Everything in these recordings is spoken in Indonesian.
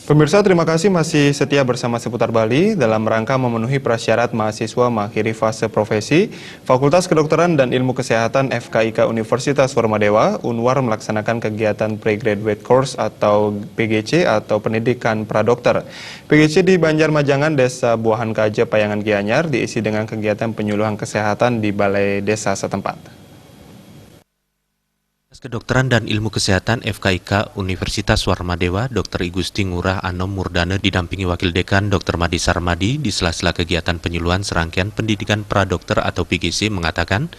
Pemirsa, terima kasih masih setia bersama Seputar Bali. Dalam rangka memenuhi prasyarat mahasiswa mengakhiri fase profesi, Fakultas Kedokteran dan Ilmu Kesehatan FKIK Universitas Warmadewa, Unwar melaksanakan kegiatan Pregraduate Course atau PGC atau Pendidikan Pradokter. PGC di Banjarmajangan, Desa Buahan Kaje, Payangan Gianyar diisi dengan kegiatan penyuluhan kesehatan di balai desa setempat. Kedokteran dan Ilmu Kesehatan FKIK Universitas Warmadewa, Dr. Igusti Ngurah Anom Murdana didampingi Wakil Dekan Dr. Madi Sarmadi di sela-sela kegiatan penyuluhan serangkaian pendidikan pradokter atau PGC mengatakan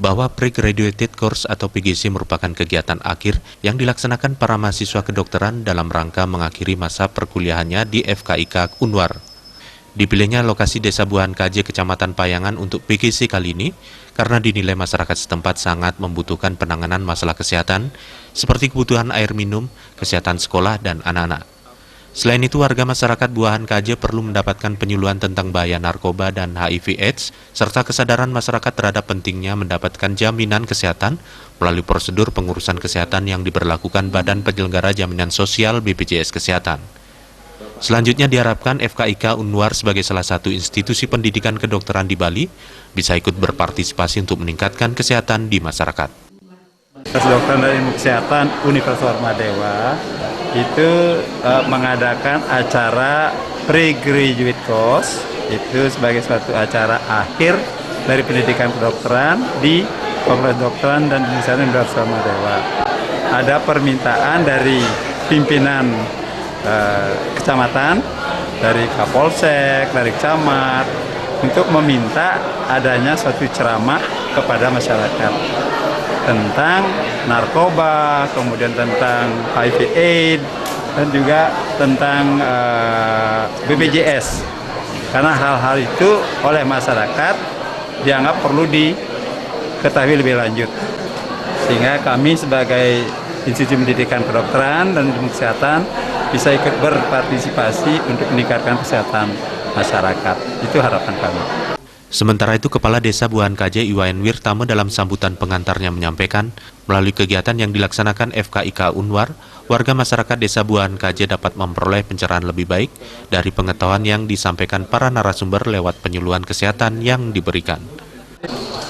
bahwa Pregraduate Course atau PGC merupakan kegiatan akhir yang dilaksanakan para mahasiswa kedokteran dalam rangka mengakhiri masa perkuliahannya di FKIK Unwar. Dipilihnya lokasi Desa Buahan Kaje, Kecamatan Payangan untuk PGC kali ini karena dinilai masyarakat setempat sangat membutuhkan penanganan masalah kesehatan seperti kebutuhan air minum, kesehatan sekolah, dan anak-anak. Selain itu, warga masyarakat Buahan Kaje perlu mendapatkan penyuluhan tentang bahaya narkoba dan HIV/AIDS serta kesadaran masyarakat terhadap pentingnya mendapatkan jaminan kesehatan melalui prosedur pengurusan kesehatan yang diberlakukan Badan Penyelenggara Jaminan Sosial BPJS Kesehatan. Selanjutnya diharapkan FKIK Unwar sebagai salah satu institusi pendidikan kedokteran di Bali bisa ikut berpartisipasi untuk meningkatkan kesehatan di masyarakat. Kedokteran dan Ilmu Kesehatan Universitas Warmadewa itu mengadakan acara Pregraduate Course itu sebagai suatu acara akhir dari pendidikan kedokteran di Fakultas Kedokteran dan Ilmu Kesehatan Universitas Warmadewa. Ada permintaan dari pimpinan kecamatan, dari Kapolsek, dari camat untuk meminta adanya suatu ceramah kepada masyarakat tentang narkoba, kemudian tentang HIV/AIDS dan juga tentang BPJS, karena hal-hal itu oleh masyarakat dianggap perlu diketahui lebih lanjut, sehingga kami sebagai Institusi Pendidikan Kedokteran dan Ilmu Kesehatan bisa ikut berpartisipasi untuk meningkatkan kesehatan masyarakat. Itu harapan kami. Sementara itu, Kepala Desa Buahan Kaje Iwayan Wirtama dalam sambutan pengantarnya menyampaikan, melalui kegiatan yang dilaksanakan FKIK Unwar, warga masyarakat Desa Buahan Kaje dapat memperoleh pencerahan lebih baik dari pengetahuan yang disampaikan para narasumber lewat penyuluhan kesehatan yang diberikan.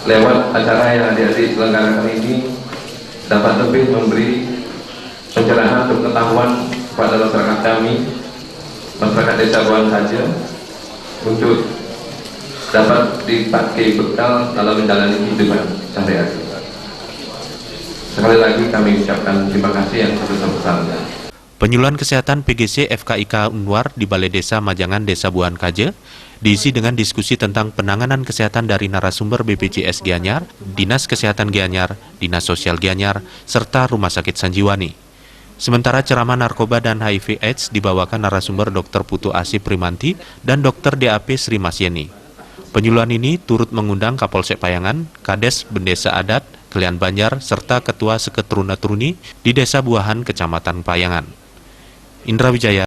Lewat acara yang adik-adik selenggarakan ini, dapat lebih memberi pencerahan untuk pengetahuan kepada masyarakat kami, masyarakat Desa Buahan Kaje, untuk dapat dipakai bekal dalam menjalani kehidupan sehari-hari. Sekali lagi kami ucapkan terima kasih yang sebesar-besarnya. Penyuluhan kesehatan PGC FKIK Unwar di Balai Desa Majangan Desa Buahan Kaje diisi dengan diskusi tentang penanganan kesehatan dari narasumber BPJS Gianyar, Dinas Kesehatan Gianyar, Dinas Sosial Gianyar, serta Rumah Sakit Sanjiwani. Sementara ceramah narkoba dan HIV/AIDS dibawakan narasumber Dr. Putu Asih Primanti dan Dr. DAP Sri Masyeni. Penyuluhan ini turut mengundang Kapolsek Payangan, Kades Bendesa Adat, Kelian Banjar, serta Ketua Seketruna Truni di Desa Buahan, Kecamatan Payangan. Indra Wijaya.